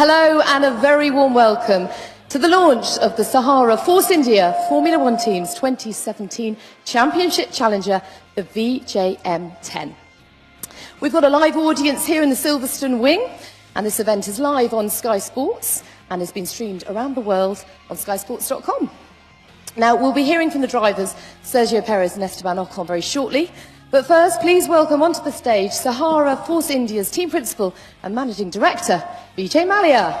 Hello and a very warm welcome to the launch of the Sahara Force India Formula One Team's 2017 Championship Challenger, the VJM10. We've got a live audience here in the Silverstone wing, and this event is live on Sky Sports and has been streamed around the world on skysports.com. Now, we'll be hearing from the drivers, Sergio Perez and Esteban Ocon, very shortly. But first, please welcome onto the stage Sahara Force India's team principal and managing director, VJ Malia.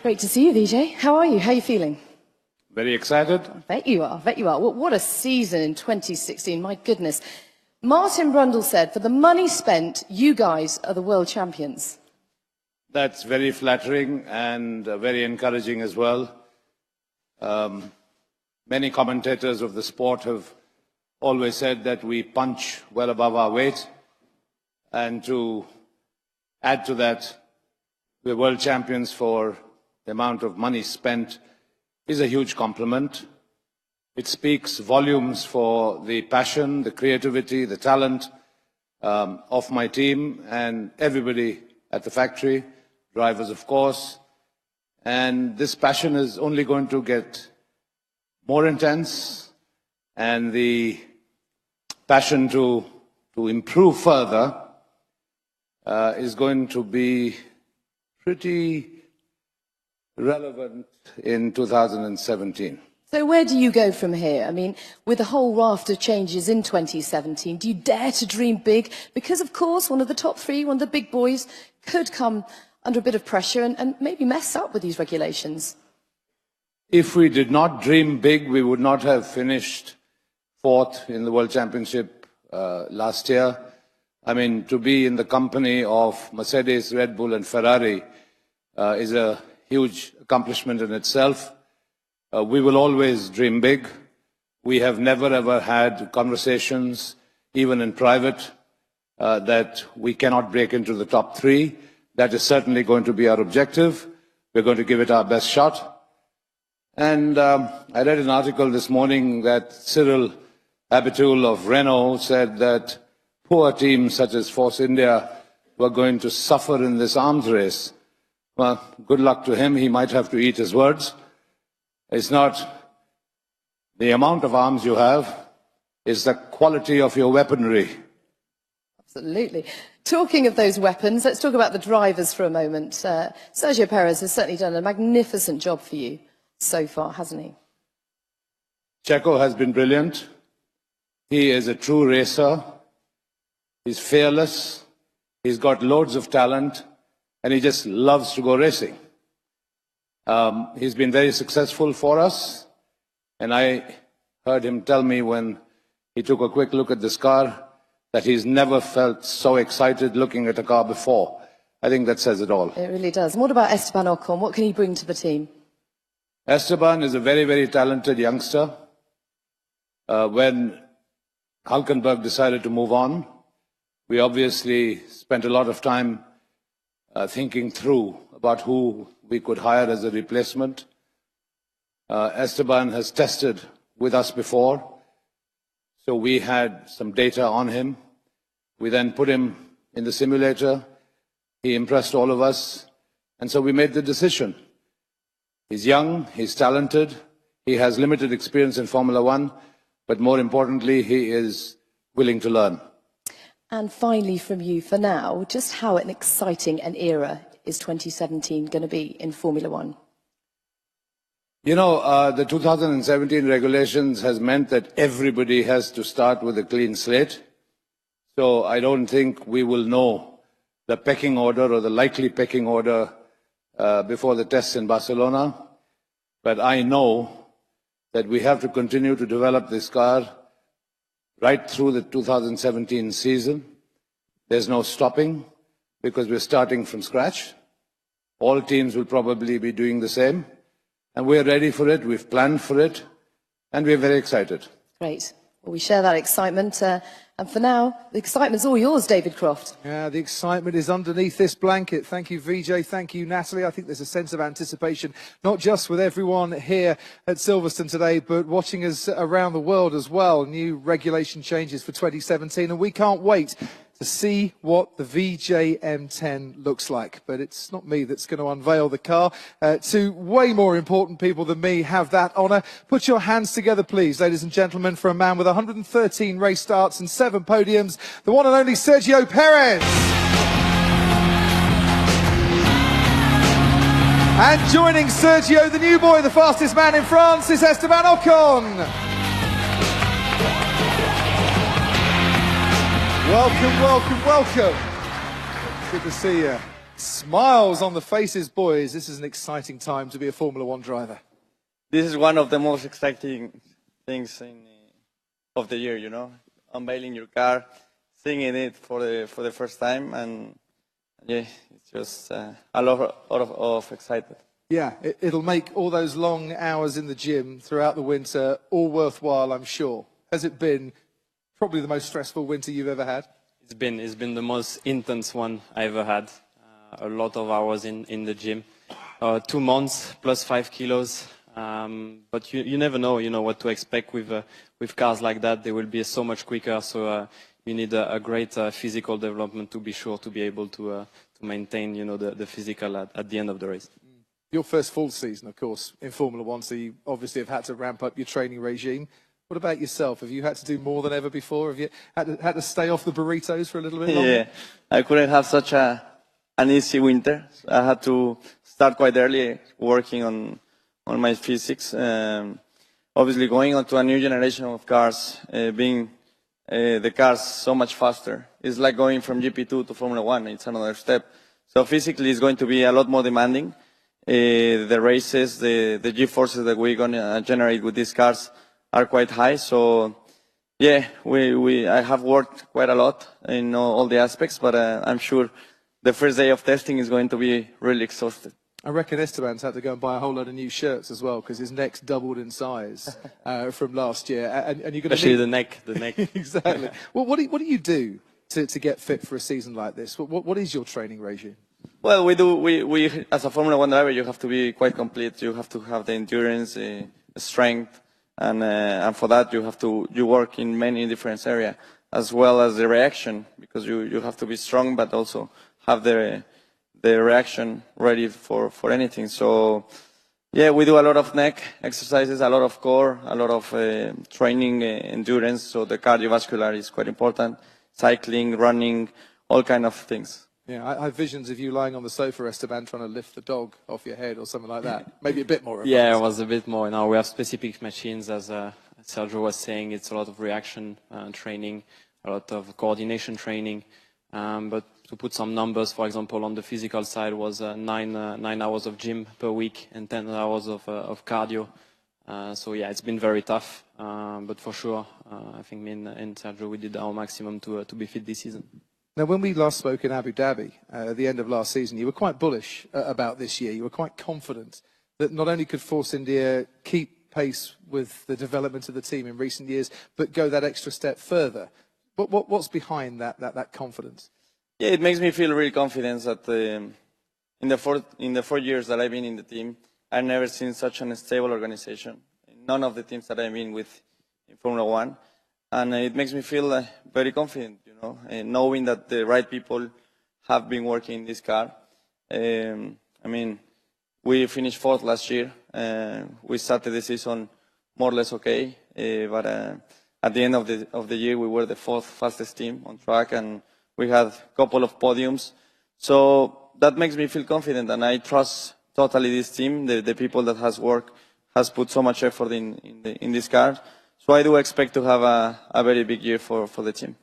Great to see you, VJ. How are you? How are you feeling? Very excited. I bet you are. I bet you are. What a season in 2016. My goodness. Martin Brundle said, for the money spent, you guys are the world champions. That's very flattering and very encouraging as well. Many commentators of the sport have always said that we punch well above our weight. And to add to that, we're world champions for the amount of money spent is a huge compliment. It speaks volumes for the passion, the creativity, the talent of my team and everybody at the factory, drivers of course. And this passion is only going to get more intense, and the passion to improve further is going to be pretty relevant in 2017. So where do you go from here? I mean, with a whole raft of changes in 2017, do you dare to dream big? Because, of course, one of the top three, one of the big boys, could come under a bit of pressure and maybe mess up with these regulations. If we did not dream big, we would not have finished fourth in the World Championship last year. I mean, to be in the company of Mercedes, Red Bull and Ferrari is a huge accomplishment in itself. We will always dream big. We have never ever had conversations, even in private, that we cannot break into the top three. That is certainly going to be our objective. We're going to give it our best shot. And I read an article this morning that Cyril Abiteboul of Renault said that poor teams such as Force India were going to suffer in this arms race. Well, good luck to him. He might have to eat his words. It's not the amount of arms you have, it's the quality of your weaponry. Absolutely. Talking of those weapons, let's talk about the drivers for a moment. Sergio Perez has certainly done a magnificent job for you so far, hasn't he? Checo has been brilliant. He is a true racer. He's fearless. He's got loads of talent. And he just loves to go racing. He's been very successful for us. And I heard him tell me when he took a quick look at this car that he's never felt so excited looking at a car before. I think that says it all. It really does. And what about Esteban Ocon? What can he bring to the team? Esteban is a very, very talented youngster. When Hulkenberg decided to move on, we obviously spent a lot of time thinking through about who we could hire as a replacement. Esteban has tested with us before, so we had some data on him. We then put him in the simulator. He impressed all of us, and so we made the decision. He's young, he's talented, he has limited experience in Formula One, but more importantly, he is willing to learn. And finally from you, for now, just how an exciting an era is 2017 going to be in Formula One? You know, the 2017 regulations has meant that everybody has to start with a clean slate. So I don't think we will know the pecking order or the likely pecking order before the tests in Barcelona. But I know that we have to continue to develop this car right through the 2017 season. There's no stopping because we're starting from scratch. All teams will probably be doing the same. And we're ready for it, we've planned for it, and we're very excited. Great. Well, we share that excitement. And for now, the excitement's all yours, David Croft. Yeah, the excitement is underneath this blanket. Thank you, VJ. Thank you, Natalie. I think there's a sense of anticipation, not just with everyone here at Silverstone today, but watching us around the world as well. New regulation changes for 2017, and we can't wait to see what the VJM10 looks like. But it's not me that's going to unveil the car. Two way more important people than me have that honour. Put your hands together, please, ladies and gentlemen, for a man with 113 race starts and 7 podiums, the one and only Sergio Perez. And joining Sergio, the new boy, the fastest man in France, is Esteban Ocon. Welcome, welcome, welcome. Good to see you. Smiles on the faces, boys. This is an exciting time to be a Formula One driver. This is one of the most exciting things of the year, you know, unveiling your car, seeing it for the first time, and yeah, it's just a lot of excitement. Yeah, it'll make all those long hours in the gym throughout the winter all worthwhile, I'm sure. Has it been probably the most stressful winter you've ever had? It's been the most intense one I ever had. A lot of hours in the gym. 2 months plus 5 kilos. But you never know, you know, what to expect with cars like that. They will be so much quicker. So you need a great physical development to be sure to be able to maintain, you know, the physical at the end of the race. Your first full season, of course, in Formula One, so you obviously have had to ramp up your training regime. What about yourself? Have you had to do more than ever before? Have you had to stay off the burritos for a little bit longer? Yeah, I couldn't have such an easy winter. I had to start quite early working on my physics. Obviously, going on to a new generation of cars, being the cars so much faster. It's like going from GP2 to Formula One. It's another step. So physically, it's going to be a lot more demanding. The races, the G-forces that we're going to generate with these cars are quite high. So yeah, I have worked quite a lot in all the aspects, but I'm sure the first day of testing is going to be really exhausted. I reckon Esteban's had to go and buy a whole lot of new shirts as well, because his neck's doubled in size from last year. And you're going to Especially the neck. Exactly. Well, what do you do to get fit for a season like this? What is your training regime? Well, we as a Formula One driver, you have to be quite complete. You have to have the endurance, strength, and for that you work in many different areas, as well as the reaction, because you have to be strong, but also have the reaction ready for anything. So yeah, we do a lot of neck exercises, a lot of core, a lot of training, endurance. So the cardiovascular is quite important. Cycling, running, all kind of things. Yeah, I have visions of you lying on the sofa, Esteban, trying to lift the dog off your head or something like that. Maybe a bit more. Yeah, it was a bit more. Now we have specific machines, as Sergio was saying. It's a lot of reaction training, a lot of coordination training. But to put some numbers, for example, on the physical side was 9 hours of gym per week and 10 hours of cardio. So yeah, it's been very tough. But for sure, I think me and Sergio, we did our maximum to be fit this season. Now, when we last spoke in Abu Dhabi at the end of last season, you were quite bullish about this year. You were quite confident that not only could Force India keep pace with the development of the team in recent years, but go that extra step further. What's behind that confidence? Yeah, it makes me feel really confident that in the 4 years that I've been in the team, I've never seen such a stable organization. None of the teams that I've been with in Formula One. And it makes me feel very confident, you know, knowing that the right people have been working in this car. I mean, we finished 4th last year. We started the season more or less okay, but at the end of the year, we were the 4th fastest team on track, and we had a couple of podiums. So that makes me feel confident, and I trust totally this team, the people that has put so much effort in this car. So I do expect to have a very big year for the team.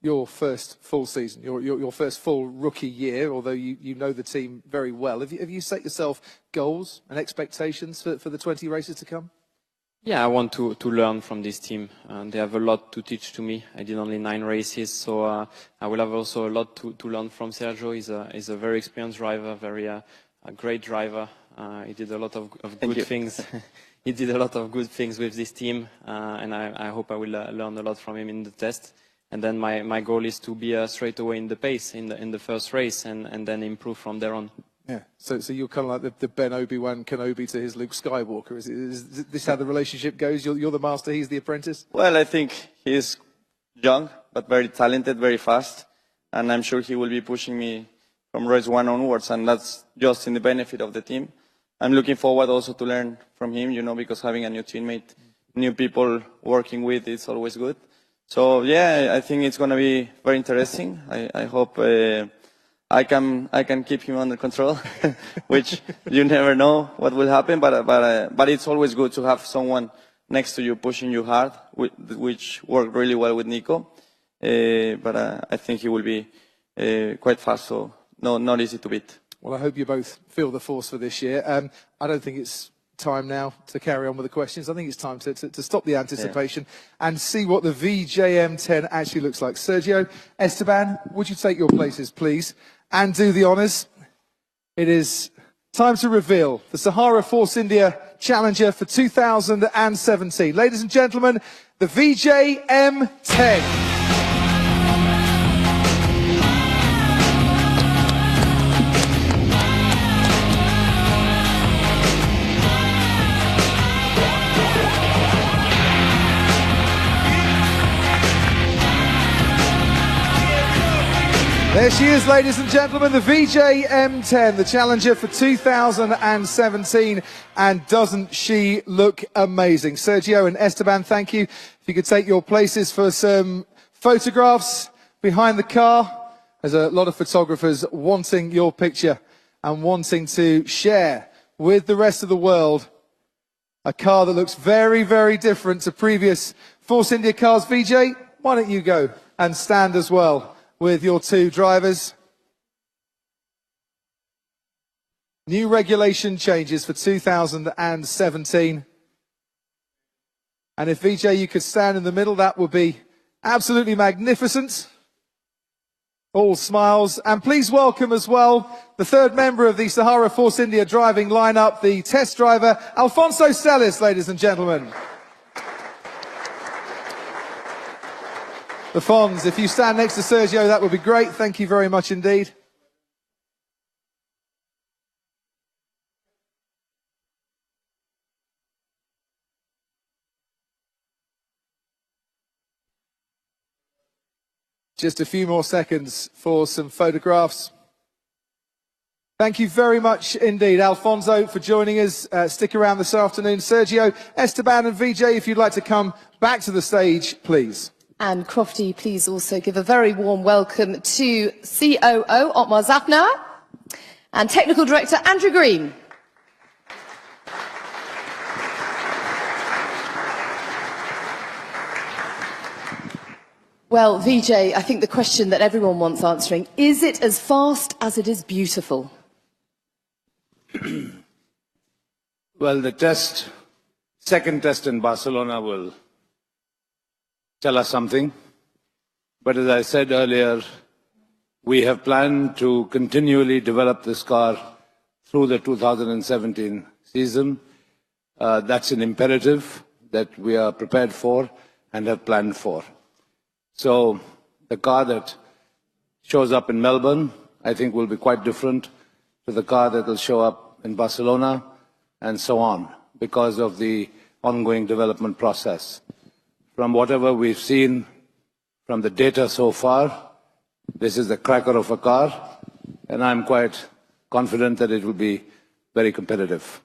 Your first full season, your first full rookie year, although you know the team very well. Have you set yourself goals and expectations for the 20 races to come? Yeah, I want to learn from this team. They have a lot to teach to me. I did only 9 races, so I will have also a lot to learn from Sergio. He's a very experienced driver, a great driver. He did a lot of good things he did a lot of good things with this team, and I hope I will learn a lot from him in the test. And then my goal is to be straight away in the pace in the first race, and then improve from there on. Yeah, so you're kind of like the Ben Obi-Wan Kenobi to his Luke Skywalker. Is this how the relationship goes? You're the master, he's the apprentice? Well, I think he's young, but very talented, very fast. And I'm sure he will be pushing me from race 1 onwards, and that's just in the benefit of the team. I'm looking forward also to learn from him, you know, because having a new teammate, new people working with, it's always good. So, yeah, I think it's going to be very interesting. I hope I can keep him under control, which you never know what will happen, but it's always good to have someone next to you pushing you hard, which worked really well with Nico. But I think he will be quite fast, so not easy to beat. Well, I hope you both feel the force for this year. I don't think it's time now to carry on with the questions. I think it's time to stop the anticipation and see what the VJM10 actually looks like. Sergio, Esteban, would you take your places, please, and do the honours? It is time to reveal the Sahara Force India Challenger for 2017. Ladies and gentlemen, the VJM10. There she is, ladies and gentlemen, the VJM10, the Challenger for 2017. And doesn't she look amazing? Sergio and Esteban, thank you. If you could take your places for some photographs behind the car. There's a lot of photographers wanting your picture and wanting to share with the rest of the world a car that looks very, very different to previous Force India cars. VJ, why don't you go and stand as well with your two drivers. New regulation changes for 2017. And if VJ, you could stand in the middle, that would be absolutely magnificent. All smiles. And please welcome as well the third member of the Sahara Force India driving lineup, the test driver, Alfonso Celis, ladies and gentlemen. The Fonz, if you stand next to Sergio, that would be great. Thank you very much indeed. Just a few more seconds for some photographs. Thank you very much indeed, Alfonso, for joining us. Stick around this afternoon. Sergio, Esteban and VJ, if you'd like to come back to the stage, please. And Crofty, please also give a very warm welcome to COO Otmar Zafnauer and Technical Director Andrew Green. Well, VJ, I think the question that everyone wants answering, is it as fast as it is beautiful? Well, the second test in Barcelona will tell us something. But as I said earlier, we have planned to continually develop this car through the 2017 season. That's an imperative that we are prepared for and have planned for. So the car that shows up in Melbourne, I think, will be quite different to the car that will show up in Barcelona and so on, because of the ongoing development process. From whatever we've seen from the data so far, this is the cracker of a car, and I'm quite confident that it will be very competitive.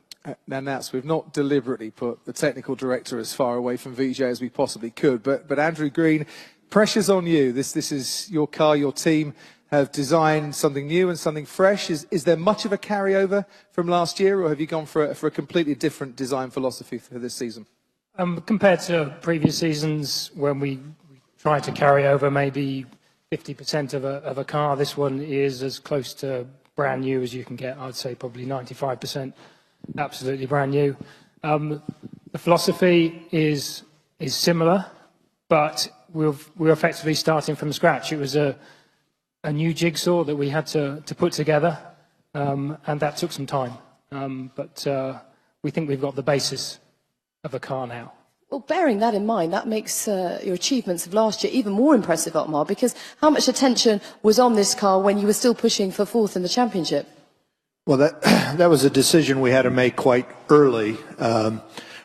Now, Nats, we've not deliberately put the technical director as far away from VJ as we possibly could, but Andrew Green, pressure's on you. This is your car, your team have designed something new and something fresh. Is there much of a carryover from last year, or have you gone for a completely different design philosophy for this season? Compared to previous seasons when we tried to carry over maybe 50% of a car, this one is as close to brand new as you can get. I'd say probably 95% absolutely brand new. The philosophy is similar, but we're effectively starting from scratch. It was a new jigsaw that we had to put together, and that took some time. But we think we've got the basis of a car now. Well, bearing that in mind, that makes your achievements of last year even more impressive, Otmar, because how much attention was on this car when you were still pushing for fourth in the championship? Well, that was a decision we had to make quite early,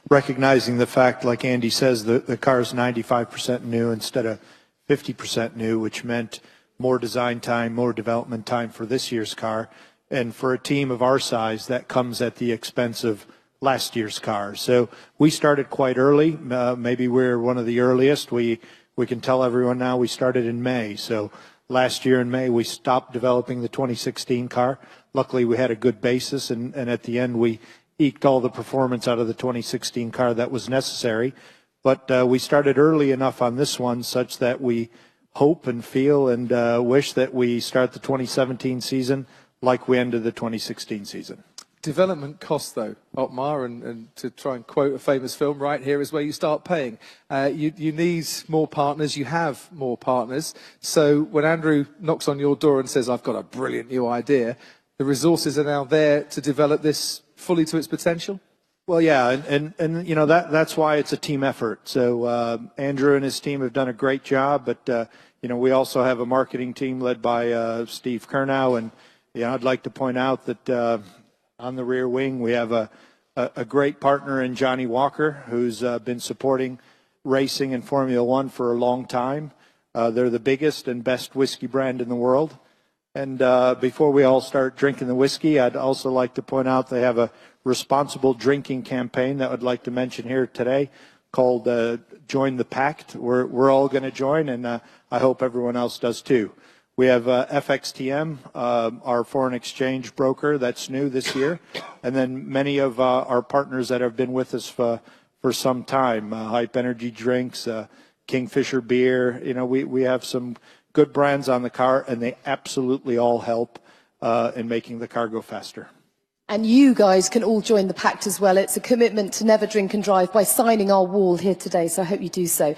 recognizing the fact, like Andy says, the car is 95% new instead of 50% new, which meant more design time, more development time for this year's car. And for a team of our size, that comes at the expense of last year's car. So we started quite early. Maybe we're one of the earliest. We can tell everyone now we started in May. So last year in May, we stopped developing the 2016 car. Luckily, we had a good basis, and at the end, we eked all the performance out of the 2016 car that was necessary. But we started early enough on this one such that we hope and feel and wish that we start the 2017 season like we ended the 2016 season. Development costs, though, Otmar, and to try and quote a famous film, right here is where you start paying. You need more partners, you have more partners. So when Andrew knocks on your door and says, I've got a brilliant new idea, the resources are now there to develop this fully to its potential? Well, yeah, and you know, that's why it's a team effort. So Andrew and his team have done a great job, but, you know, we also have a marketing team led by Steve Kernow, and, you know, I'd like to point out that on the rear wing, we have a great partner in Johnny Walker, who's been supporting racing in Formula One for a long time. They're the biggest and best whiskey brand in the world. And before we all start drinking the whiskey, I'd also like to point out they have a responsible drinking campaign that I'd like to mention here today called Join the Pact. We're all going to join, and I hope everyone else does too. We have FXTM, our foreign exchange broker that's new this year, and then many of our partners that have been with us for some time, Hype Energy Drinks, Kingfisher Beer. You know, we have some good brands on the car, and they absolutely all help in making the car go faster. And you guys can all join the pact as well. It's a commitment to never drink and drive by signing our wall here today, so I hope you do so.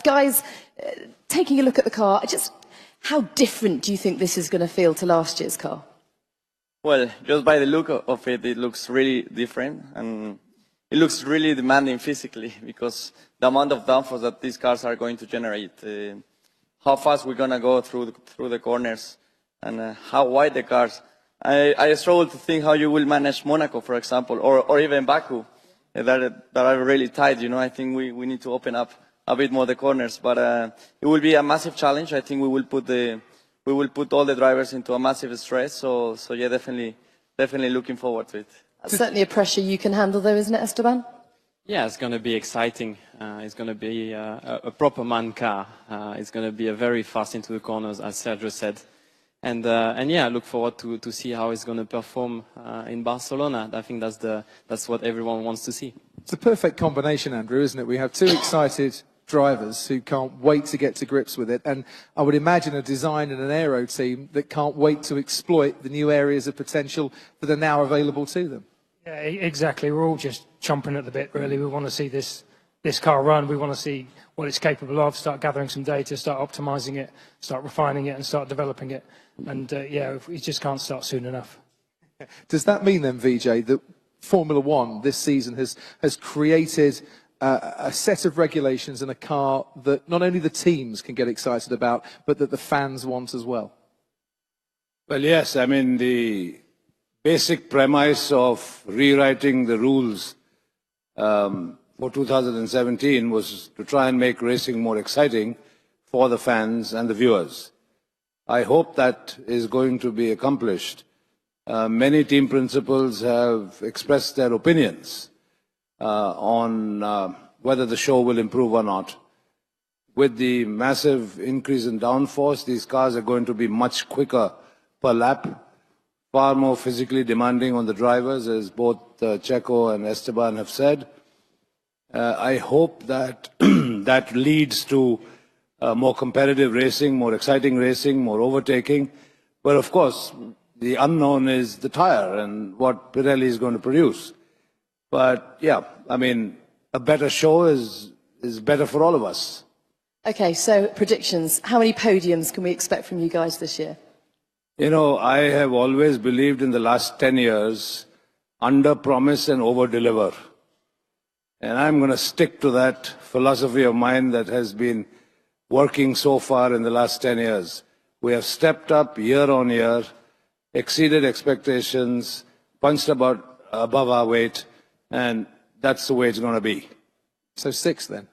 Guys, taking a look at the car, how different do you think this is going to feel to last year's car? Well, just by the look of it, it looks really different, and it looks really demanding physically because the amount of downforce that these cars are going to generate, how fast we're going to go through the corners, and how wide the cars. I struggle to think how you will manage Monaco, for example, or even Baku, that are really tight. You know, I think we need to open up a bit more the corners, but it will be a massive challenge. I think we will put all the drivers into a massive stress. So yeah, definitely looking forward to it. That's certainly a pressure you can handle, though, isn't it, Esteban? Yeah, it's going to be exciting. It's going to be a proper man car. It's going to be a very fast into the corners, as Sergio said. And yeah, I look forward to see how it's going to perform in Barcelona. I think that's what everyone wants to see. It's a perfect combination, Andrew, isn't it? We have two excited drivers who can't wait to get to grips with it, and I would imagine a design and an aero team that can't wait to exploit the new areas of potential that are now available to them. Yeah, exactly. We're all just chomping at the bit, really. We want to see this car run. We want to see what it's capable of, start gathering some data, start optimizing it, start refining it, and start developing it. And yeah, we just can't start soon enough. Does that mean then, VJ, that Formula One this season has created a set of regulations and a car that not only the teams can get excited about, but that the fans want as well? Well, yes. I mean, the basic premise of rewriting the rules for 2017 was to try and make racing more exciting for the fans and the viewers. I hope that is going to be accomplished. Many team principals have expressed their opinions on whether the show will improve or not. With the massive increase in downforce, these cars are going to be much quicker per lap, far more physically demanding on the drivers, as both Checo and Esteban have said. I hope that that leads to more competitive racing, more exciting racing, more overtaking. But of course, the unknown is the tire and what Pirelli is going to produce. But yeah, I mean, a better show is better for all of us. Okay, so predictions. How many podiums can we expect from you guys this year? You know, I have always believed in the last 10 years, under promise and over deliver. And I'm going to stick to that philosophy of mine that has been working so far in the last 10 years. We have stepped up year on year, exceeded expectations, punched above our weight, and that's the way it's going to be. So 6 then?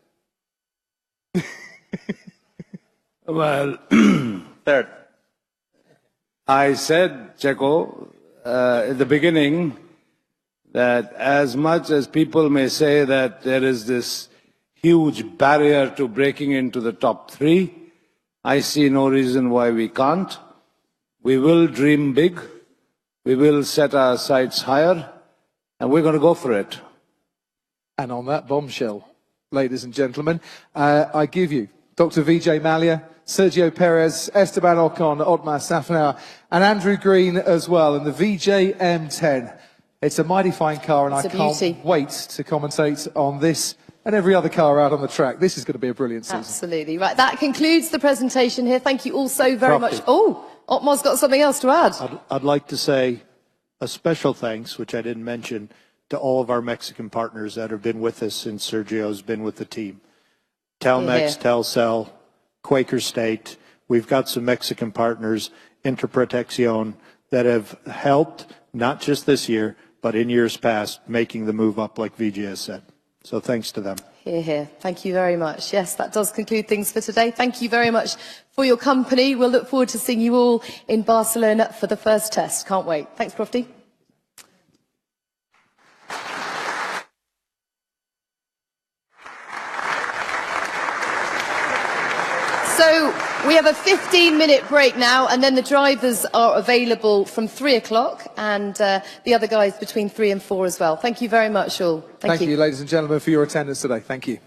Well, Third. I said, Checo, at the beginning, that as much as people may say that there is this huge barrier to breaking into the top 3, I see no reason why we can't. We will dream big, we will set our sights higher, and we're going to go for it. And on that bombshell, ladies and gentlemen, I give you Dr. Vijay Mallya, Sergio Perez, Esteban Ocon, Otmar Safnauer, and Andrew Green as well in the VJM10. It's a mighty fine car, and I can't wait to commentate on this and every other car out on the track. This is going to be a brilliant season. Absolutely. Right, that concludes the presentation here. Thank you all so very much. Oh, Otmar's got something else to add. I'd like to say a special thanks, which I didn't mention, to all of our Mexican partners that have been with us since Sergio's been with the team. Telmex, Telcel, Quaker State. We've got some Mexican partners, Interprotección, that have helped, not just this year, but in years past, making the move up, like VJ has said. So thanks to them. Hear, hear. Thank you very much. Yes, that does conclude things for today. Thank you very much for your company. We'll look forward to seeing you all in Barcelona for the first test. Can't wait. Thanks, Crofty. So we have a 15-minute break now, and then the drivers are available from 3 o'clock, and the other guys between 3 and 4 as well. Thank you very much, all. Thank you, ladies and gentlemen, for your attendance today. Thank you.